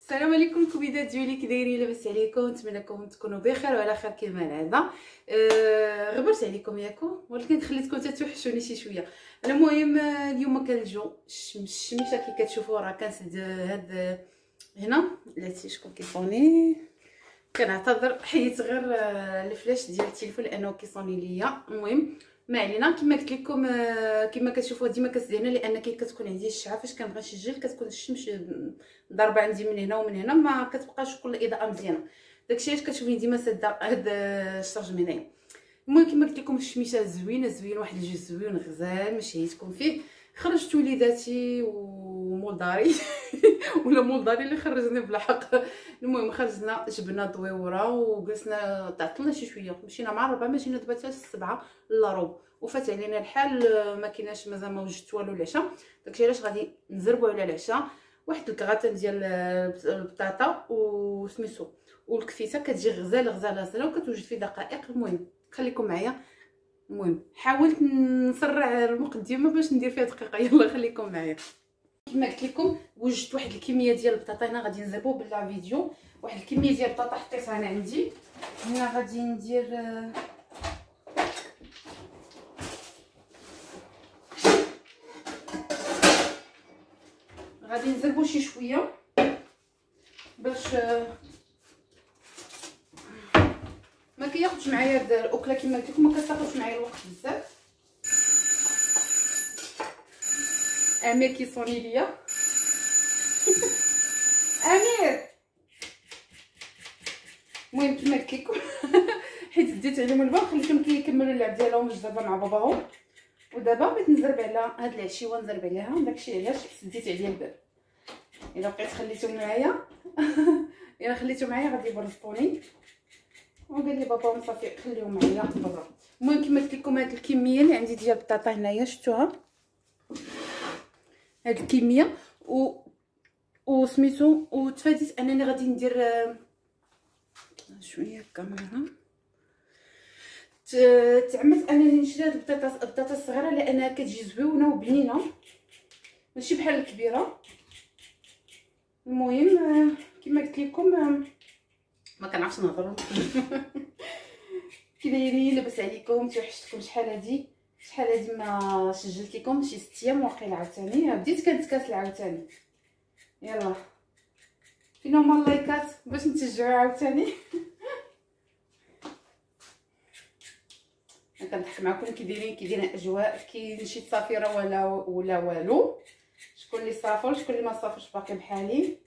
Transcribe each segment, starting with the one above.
السلام عليكم الكبيدات ديالي، كي دايرين؟ لاباس عليكم؟ نتمنىكم تكونوا بخير وعلى خير كما العاده. غبرت عليكم ياكم، ولكن خليتكم تتوحشوني شي شويه. المهم اليوم كنجيو الشميشه كي كتشوفوا راه كنسد هاد هنا لاتي شكون كيصوني. كنعتذر حيت غير الفلاش ديال التليفون لانه كيصوني ليا. المهم ما علينا، كما قلت لكم كما كتشوفوا ديما كتسد هنا لان كتكون عندي الشعه. فاش كنبغي نسجل كتكون الشمس ضاربه عندي من هنا ومن هنا، ما كتبقاش كل الاضاءه مزيانه. داكشي علاش كتشوفوني ديما ساده هاد الشرج من هنايا. المهم كما قلت لكم الشميشه زوين واحد الجوج زوين غزال ما شهيتكم فيه. خرجت وليداتي ومول داري ولا مول داري اللي خرجني بلا حق. المهم خرجنا جبنا دويوره وجلسنا تعطلنا شي شويه، مشينا مع 4 مشينا دابا حتى 7 الا ربع وفات علينا الحال. ما كايناش مازال ما وجدت والو العشاء. داكشي علاش غادي نزربوا على العشاء واحد الكغاتان ديال البطاطا وسميتو والكفيته كتجي غزاله وكتوجد في دقائق. المهم خليكم معايا. المهم حاولت نسرع المقدمه باش ندير فيها دقيقه. يلا خليكم معايا. كما قلت لكم وجدت واحد الكميه ديال البطاطا هنا غادي نزربو بلا فيديو. واحد الكميه ديال البطاطا حطيتها انا عندي هنا. غادي ندير غادي نزربو شي شويه باش ما كياخذش معايا هاد الاكله. كما قلت لكم ما كتاخذش معايا الوقت بزاف. امير كيصوني ليا امير. المهم كما قلت لكم حيت ديت عليهم البال خليتهم كيكملوا اللعب ديالهم دابا مع باباهم. ودابا بغيت نزرب على هاد العشيوه، نزرب عليها. داكشي علاش سديت عليا الباب. الا بقيت خليتهم معايا الا خليتهم معايا غادي يبرزطوني. وقال لي بابا صافي خليهم معايا برا. المهم كما قلت لكم هاد الكميه اللي عندي ديال البطاطا هنايا شفتوها، هاد الكميه وسميتو. وتفاديت انني غادي ندير شويه الكاميرا. تعمدت انني نشري هاد البطاطا الصغيره لانها كتجي زوينه وبنينه ماشي بحال الكبيره. المهم كما قلت لكم ما كنعرفش نهضر كي دايرين؟ لاباس عليكم؟ توحشتكم. شحال هادي ما سجلت لكم شي 6 ايام واقيلا. عاوتاني بديت كنتكاسل عاوتاني. يلا فين هما اللايكات باش نتشجعوا عاوتاني؟ انا كنضحك معكم. كي دايرين اجواء؟ كاين شي صافره ولا والو؟ شكون اللي سافر شكون اللي ما سافرش باقي بحالي؟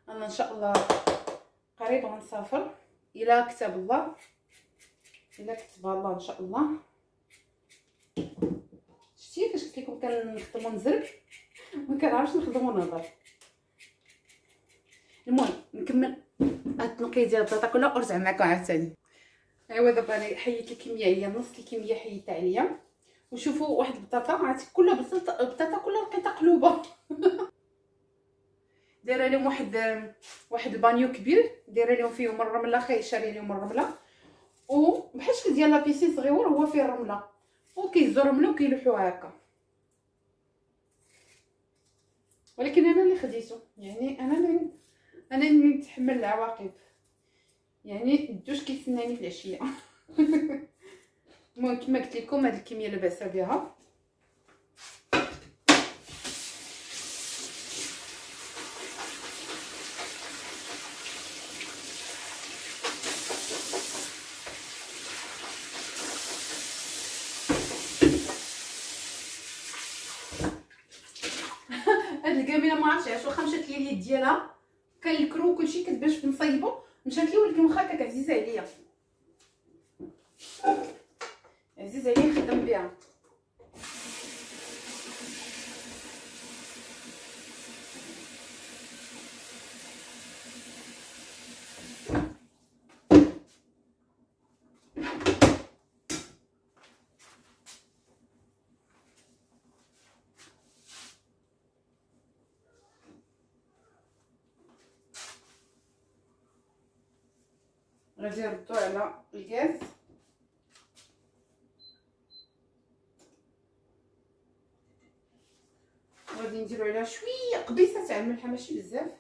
انا ان شاء الله قريب غنسافر الى كتاب الله، الى كتب الله ان شاء الله. شتي فاش قلت لكم كنخدموا نزرب ما كنعرفش نخدموا نهضر. المهم نكمل هاد التنقيه ديال البطاطا كلها ونرجع معكم عاوتاني. ايوا دابا انا حيدت الكميه، هي نص الكميه حيدتها عليا. وشوفوا واحد البطاطا عرفتي كلها بطاطا كلها لقيتها قلوبه دايره لهم واحد البانيو كبير، دايره لهم فيهم الرمله، شاريه لهم الرمله وبحال شكل ديال لابيسي صغيور هو فيه الرمله وكيهزوا الرمله وكيلوحوها هكا. ولكن انا اللي خديته، يعني انا اللي نتحمل العواقب، يعني الدوش كيتسناني في العشيه المهم كما قلت لكم هاد الكميه لا باس بها. هاد الكاميرا ما عرفتش علاش واخا مشات لي اليد ديالها كنكرو وكلشي كتبان نصايبو مشات لي، ولكن واخا هكاك عزيزه عليا نخدم بها. غادي نردو على الغاز. غادي نديرو عليها شويه قبيصه تاع الملحه ماشي بزاف.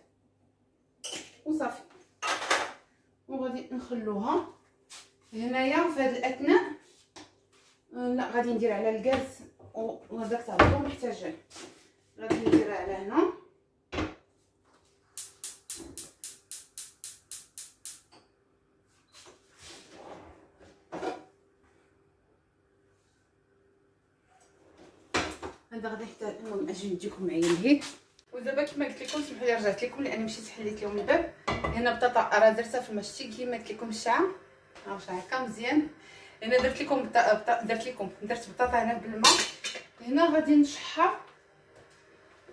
غادي نخلوها هنايا في هذا الاثناء. لا غادي ندير على الكاز وهذاك تاع الضو محتاجه، غادي نديرها على هنا. هذا غادي نحتاج. المهم اجي نديكم معايا لهيه. ودابا كما قلت لكم سمحوا لي رجعت لكم لان مشيت حليت لهم الباب. هنا بطاطا راه درتها في المشتي كيما قلت لكم الشعه، ها واش هكا مزيان. هنا درت بطاطا هنا بالماء. هنا غادي نشحر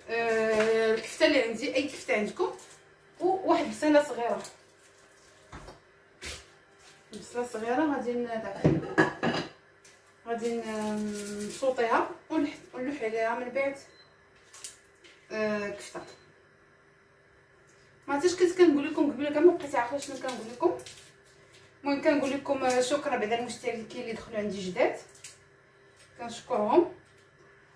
الكفته اللي عندي، اي كفته عندكم، وواحد بصله صغيره. بصله صغيره غادي نصوطيها ونلوح عليها من بعد كفته. ما عرفتش كنت كنقول لكم قبيله كاع ما بقيت عارفه شنو كنقول لكم. المهم كنقول لكم شكرا بعدا المشتركين اللي دخلوا عندي جداد، كنشكرهم.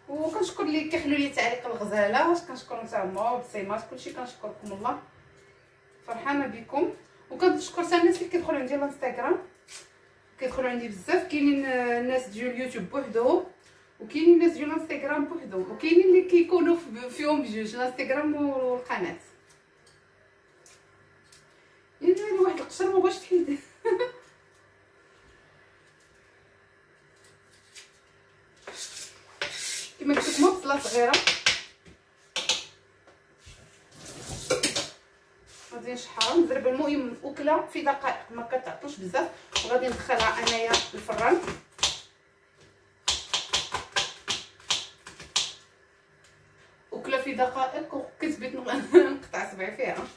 وكنشكر اللي كيخلوا لي تعليق الغزاله، واش كنشكرهم حتى هما وبصيمات كلشي، كنشكركم الله، فرحانه بكم. وكنشكر حتى الناس اللي كيدخلوا عندي الانستغرام، كيدخلوا عندي بزاف. كاينين الناس ديال اليوتيوب بوحدهم، وكاينين الناس ديال الانستغرام بوحدهم، وكاينين اللي كيكونوا فيهم بجوج، الانستغرام والقناه. يعني واحد القشر ما بغاش تحيد. كما قلت لكم بصله صغيره غادي نشحرها نضرب. المهم اكله في دقائق ما كتعطلش بزاف، وغادي ندخلها انايا الفران. اكله في دقائق وكتبت نقطع صبعي فيها.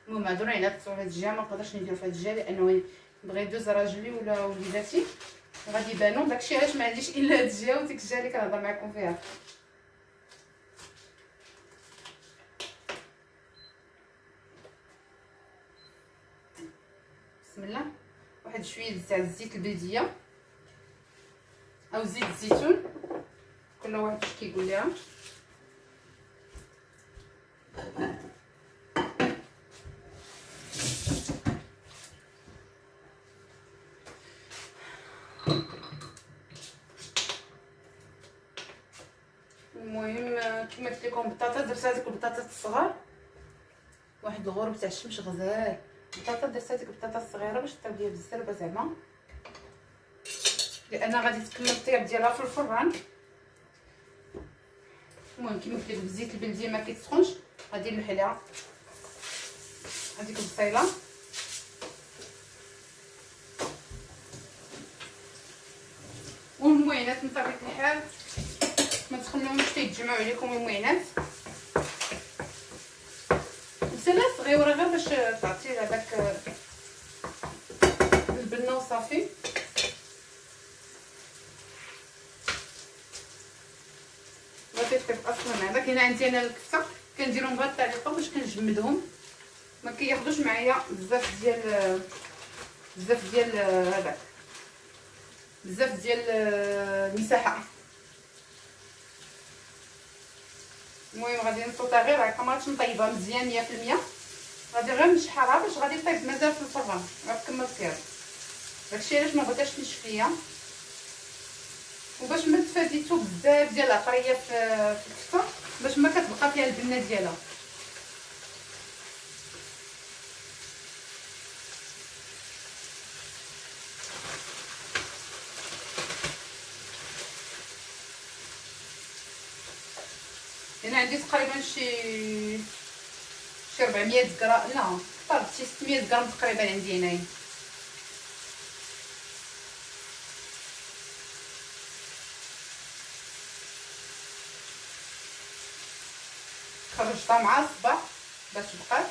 المهم هادو راه الا تصور هاد الجهه ما نقدرش ندير في هاد الجهه لانه بغا يدوز راجلي ولا وليداتي غادي يبانو. داكشي علاش ما عنديش الا هاد الجهه وديك الجهه اللي كنهضر معكم فيها. بسم الله. واحد شويه تاع الزيت البلديه او زيت الزيتون، كل واحد واش كيقول ليها. المهم كما قلت لكم بطاطا درت هذيك البطاطا الصغار، واحد الغرب تاع الشمس غزال. بطاطا درت هذيك البطاطا الصغيره باش طيب ليا بالزربه زعما، لان غادي تكمل الطياب ديالها في الفران. المهم كما قلت لكم الزيت البلديه ما كيتسخنش، غادي نلوح عليها هذيك البصيله. والمعينات بطبيعه الحال ما تخلوهمش تيتجمعوا عليكم المعينات. بصله صغيره غير باش تعطي هذاك البنه وصافي. بغيتي تطيب اصلا هذاك. هنا عندي انا الكفته كنديرهم غير الطريقه باش كنجمدهم، ما كياخذوش معايا بزاف ديال هذاك بزاف ديال المساحه. المهم غادي نصوتها غير هكا، ما غاديش نطيبها مزيان 100%، غادي غير نشحرها باش غادي طيب مازال في الفران غتكمل الطياب. داكشي علاش ما بغيتهاش تنشف ليا، وباش ما تفاديتو بزاف ديال العطريه في الكفته، باش ما كتبقى فيها البنه ديالها. هنا عندي تقريبا شي 400 غرام، لا طاب شي 600 غرام تقريبا عندي هنايا. خرجتها مع الصباح باش بقات.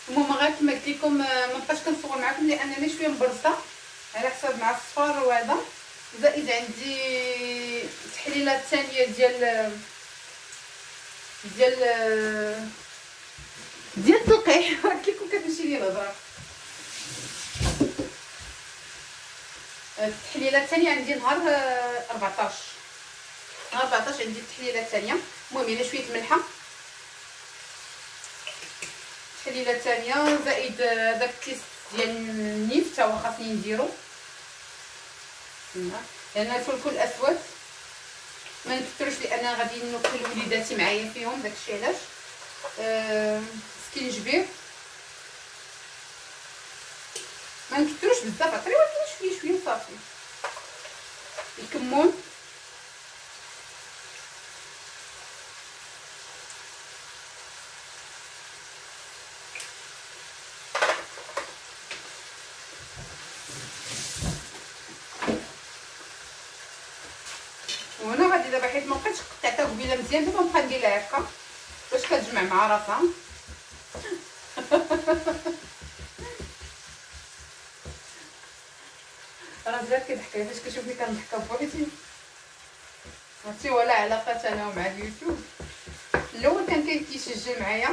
المهم غير كما قلت لكم ما بقاش كنصور معكم لانني شويه مبرصه على حساب مع الصفار وهذا، زائد عندي التحليله الثانيه ديال التلقيح. قلت لكم كتمشي لي الهضره. التحليله الثانيه عندي نهار 14 عندي التحليله الثانيه. المهم هنا شويه ملحه، التحليله الثانيه زائد داك الكيس ديال النيف حتى هو خاصني نديرو، لان الفلفل الاسود ما نكثرش لان غادي نوكل وليداتي معايا فيهم، داكشي علاش. سكينجبير ما نكثروش بزاف، عطري ولكن شويه صافي. الكمون، وهنا غادي دابا حيت ما بقيتش قطعتها قبيله مزيان، دابا نبقى نديرها هكا باش كتجمع مع راسها. راه جات كيضحك فاش كيشوفني كنضحك بوحدي، عرفتي ولا علاقه انا مع اليوتيوب. الاول كان كيشجع معايا،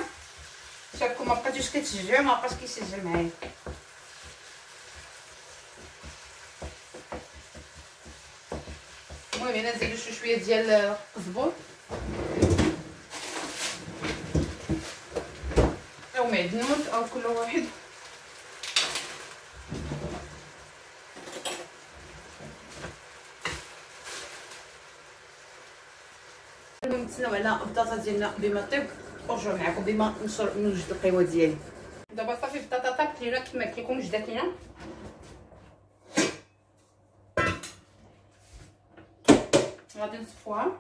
شافكم ما بقيتوش كتشجعوا ما بقاش كيشجع معايا. المهم هنا نزيدو شويه ديال القزبور او معدنوس او كل واحد. المهم نتسناو على البطاطا ديالنا بما طيب ونرجعو معكم بما نوجد القهوه ديالي. دابا صافي البطاطا طابت لينا كما قلت لكم، جدات لينا. غادي نصفوها،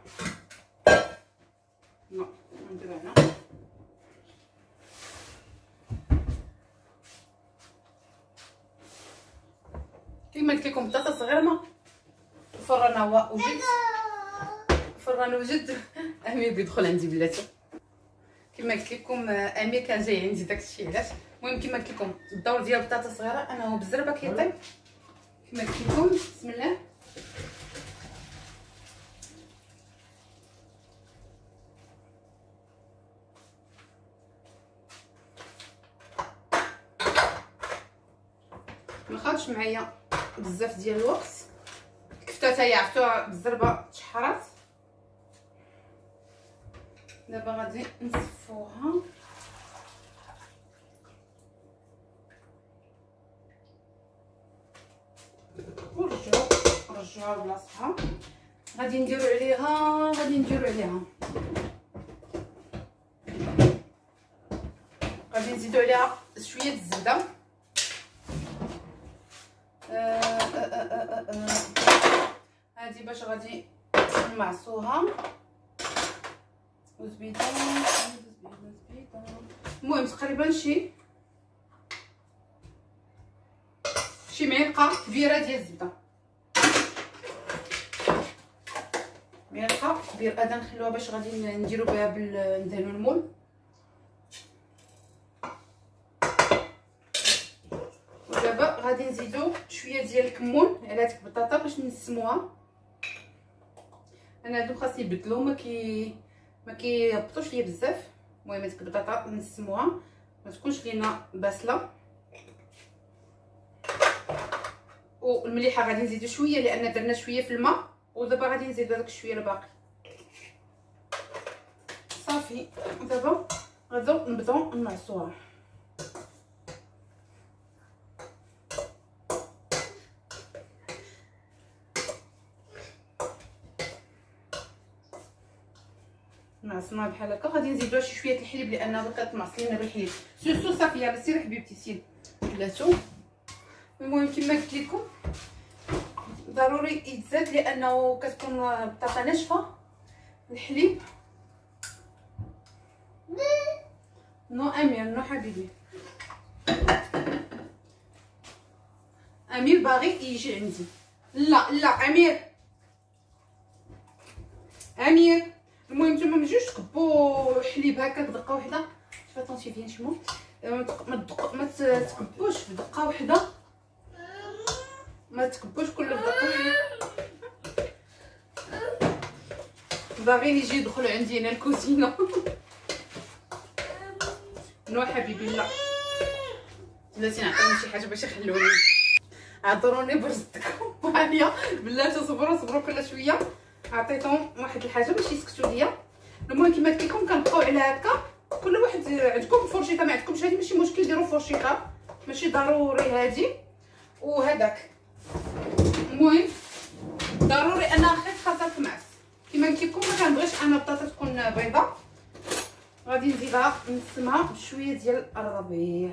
نديرها هنا. كما قلت لكم بطاطا صغيره، الفران هو وجد، الفران وجد. امير بيدخل عندي بلاتي، كما قلت لكم امير كان جاي عندي داكشي علاش. المهم كما قلت لكم الدور ديال البطاطا صغيره انه بالزربه كيطيب. كما قلت لكم بسم الله. ما خدش معايا بزاف ديال الوقت، الكفته هي عرفتوها بالزربه تشحرات. دابا غادي نصفوها، ونرجعوها لبلاصتها. غادي نديرو عليها غادي نزيدو عليها شويه الزبده. هادي باش غادي نمعصوها وزبيده. المهم تقريبا شي معلقه كبيره ديال الزبده، معلقه كبيره. هذا نخلوها باش غادي نديرو بها ندهنو المول. ودابا غادي نزيدو شويه ديال الكمون على هذيك البطاطا باش نسموها. انا هادو خاصني يبدلو، ما كيهبطوش ليا بزاف. المهم هذيك البطاطا نسموها ما تكونش لينا باسله. والمليحه غادي نزيدو شويه لان درنا شويه في الماء، ودابا غادي نزيدو داك الشويه الباقي. صافي دابا غادي نبداو نمعصوها. معصنا بحال هكا. غادي نزيدوها شي شويه الحليب لان بقات معصلينها بالحليب. سوسو صافي يلاه سيري حبيبتي سيري بلاتو. المهم كما قلت لكم ضروري يتزاد لانه كتكون البطاطا ناشفه. الحليب نو امير نو حبيبي، امير باغي يجي عندي. لا امير. المهم نتوما ما تجوش تكبوا حليب هكا بدقه واحده. فاتونسي فين شمو ما تكبوش بدقه واحده، ما تكبوش كل بدقه واحده. باغيين يجي يدخلوا عندي هنا الكوزينه. نو حبيبي لا، بلاتي نعطيهم شي حاجه باش يخلوني. اعذروني برزتكم. هانيه بلاتي صبروا كل شويه، عطيتهم واحد الحاجه باش يسكتوا ليا. المهم كما قلت لكم كنبقاو على هكا، كل واحد عندكم فرشيطه ما عندكمش هذه ماشي مشكل، ديروا فرشيطه ماشي ضروري هذه وهذاك. المهم ضروري انها خيط خاصها تمعس. كما قلت لكم ما كنبغيش انا البطاطا تكون بيضاء، غادي نزيدها نسمها بشويه ديال الربيع.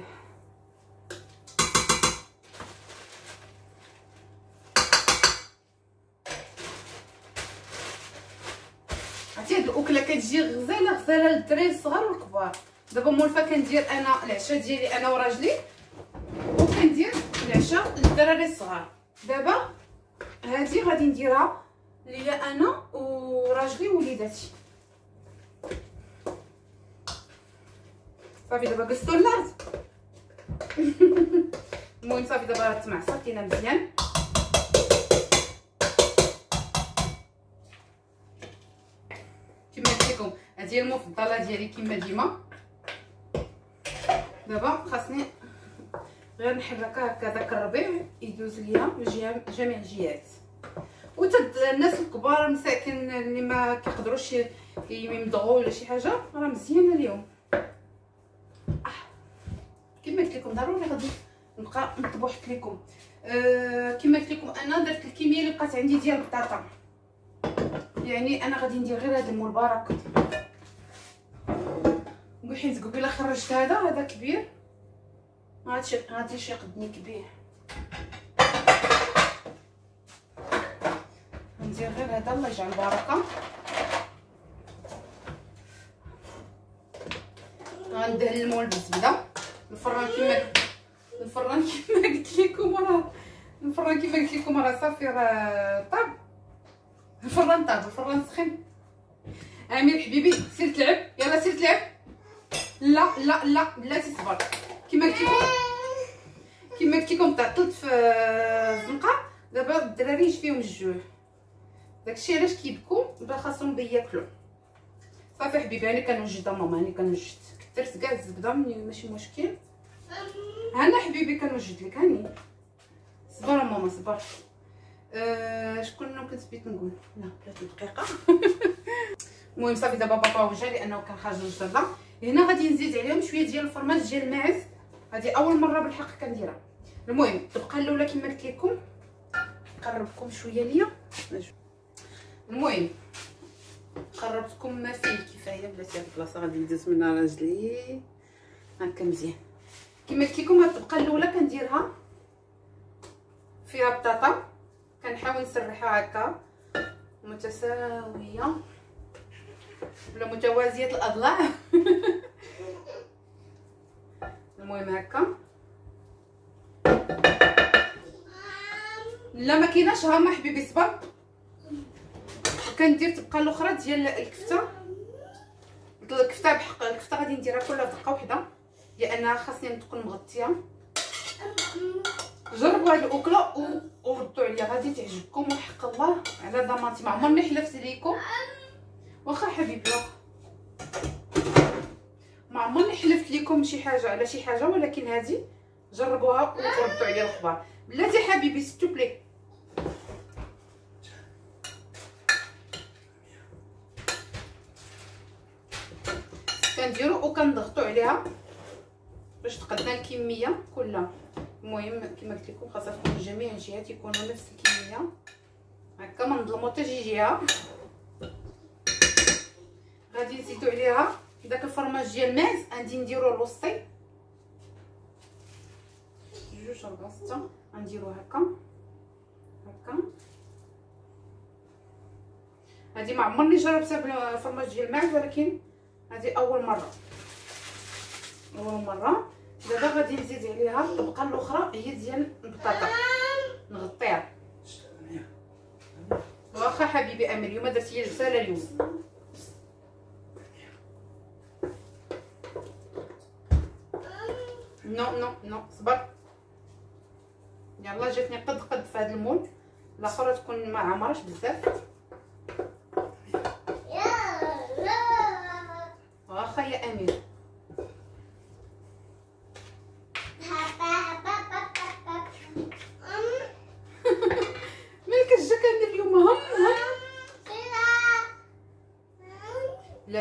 عرفتي هاد الاكله كتجي غزاله للدراري الصغار والكبار. دابا مولفه كندير انا العشاء ديالي انا وراجلي، وكندير العشاء للدراري الصغار. دابا هذه غادي نديرها ليا انا وراجلي ووليداتي. صافي دابا قصتو النار. المهم صافي دابا تمعصات لينا مزيان. كما قلت لكم هذه هي المفضله ديالي كما ديما. دابا خاصني غير نحركها هكا داك الربيع يدوز ليا من جميع الجهات. وتد الناس الكبار المساكن اللي ما كيقدروش يمضغوا ولا شي حاجه راه مزيانه اليوم. كما قلت لكم ضروري غادي نبقى نطبخ لكم. كما قلت لكم انا درت الكميه اللي بقات عندي ديال البطاطا، يعني انا غادي ندير غير هذا المول بركه. وحيت قبيله خرجت هذا كبير، هادشي شي قدني كبير، ندير غير هذا الله يجعل البركه. غندهن المول بالزبده. الفران كما قلت لكم راه صافي راه طاب. الفران سخن. امير حبيبي سير تلعب، يلا سير تلعب. لا لا لا بلاتي صبر. كما قلت لكم تعطلت في الزنقه. دابا الدراري يجي فيهم الجوع، داكشي علاش كيبكوا بلا خاصهم بياكلوا. صافي حبيبي انا كنوجد ماما، انا كنوجد كثرت كاع الزبده ماشي مشكل. هنا حبيبي كنوجد لك هاني. صبر ماما صبر. شكون كنت بغيت نقول؟ لا 30 دقيقه. المهم صافي دابا بابا وجا لانه كان خارج الجره. هنا غادي نزيد عليهم شويه ديال الفرماج ديال الماعز. هذه اول مره بالحق كنديرها. المهم الطبقه الاولى كما قلت لكم قربكم شويه ليا. المهم قربتكم ما فيه كفايه. بلاتي هاد البلاصه غادي ندوز منها راجلي هكا مزيان. كما قلت لكم هاد الطبقه الاولى كنديرها فيها بطاطا، كنحاول نسرحها هكا متساويه ولا متوازيه الاضلاع. المهم هكا. لا ما كايناش هما حبيبي صبر. كندير الطبقه الاخرى ديال الكفته بحق الكفته غادي نديرها كلها دقه واحده لان خاصني تكون مغطيه. جربوا هذه الاكله وردوا عليا غادي تعجبكم وحق الله على ضمانتي. ما عمرني حلفت لكم واخا حبيبي، ما عمرني حلفت لكم شي حاجه على شي حاجه، ولكن هذه جربوها وردوا عليا الخبر. بلاتي حبيبي ستوبلي. كنديروا وكنضغطوا عليها باش تقدنا الكميه كلها. المهم كما قلت لكم خاصها تكون جميع الجهات يكونوا نفس الكميه هكا، ما نظلموا حتى شي جهه. غادي نزيدوا عليها داك الفرماج ديال الماعز، غادي نديروه الوسطي 2 4 6 غنديروه هكا. هذه ما عمرني جربتها بالفرماج ديال الماعز، ولكن هذه اول مره. دابا غادي نزيد عليها الطبقه الاخرى هي ديال البطاطا نغطيها. واخا حبيبي امير اليوم درتي لي الرساله اليوم. نو صبر. يلا جاتني قد في هذا المول، الاخرى تكون ما عمرش بزاف. واخا يا امير.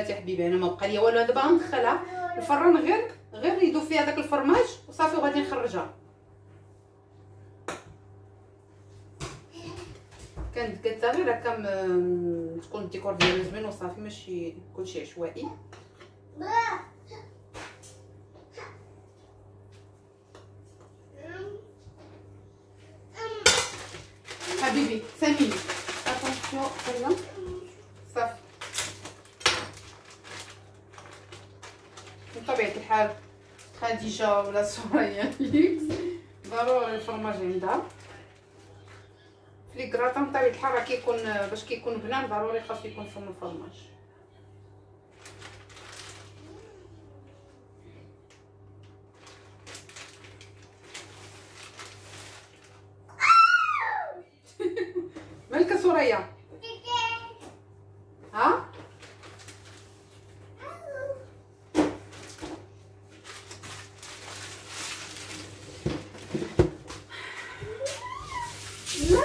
صافي حبيبي انا ما بقى ليا والو. دابا غندخلها الفران غير يذوب فيها داك الفرماج وصافي وغادي نخرجها. كانت غير هكا تكون الديكور ديالو زوين وصافي، ماشي كلشي عشوائي. حبيبي ساميني اتونسيون يلا صافي. بطبيعة الحال خديجة ولا سوريا ليكس ضروري الفرماج عندها في لي كراطان. بطبيعة الحال راه كيكون باش كيكون بنان ضروري خاصو يكون فيهم الفرماج. مالك سوريا؟ ها لا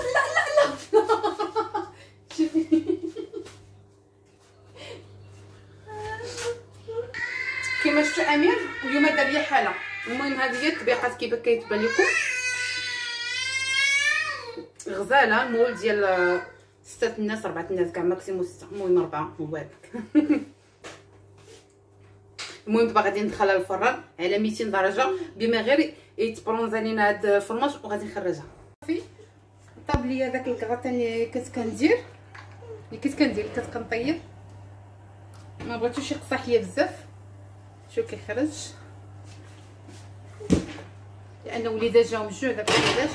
كيما شفتو امير اليوم دار ليا حاله. المهم هذه هي الطبيقات كيف كيتبان لكم. غزاله المول ديال 6 الناس 4 الناس كاع ماكسيموم 6، المهم 4 هو هذاك. المهم دابا غادي ندخلها للفران على 200 درجه بما غير يتبرونز علينا هاد الفرماج وغادي نخرجها. صافي طاب ليا داك الكراطان اللي كنت كنطيب. ما بغيتوش يقصح ليا بزاف. شوف كيخرج لان وليدات جاو من الجوع. دابا علاش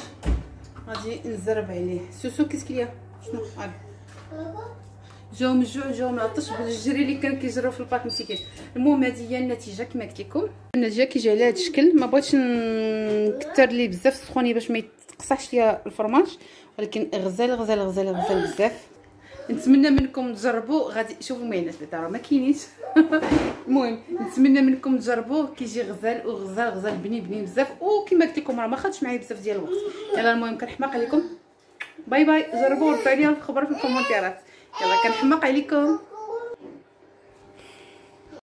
غادي نزرب عليه. سوسو كيسك ليا شنو جاو من الجوع جاو من العطش بالجري اللي كان كيجرو في الباك مسكين. المهم هذه هي النتيجه كما قلت لكم. النتيجه كيجي على هذا الشكل. ما بغيتش نكثر ليه بزاف السخونيه باش ما يتقصحش ليا الفرماج، ولكن غزال غزال غزال غزال بزاف. نتمنى منكم تجربوا. غادي شوفوا معنا بعدا راه ما كاينينش. المهم نتمنى منكم تجربوه. كيجي غزال وغزال غزال بنين بزاف. وكما قلت لكم راه ما خدش معايا بزاف ديال الوقت. يلا المهم كنحماق عليكم. باي باي. جربوا وربعوا لي الخبر في الكومونتيرات. يلا كنحماق عليكم.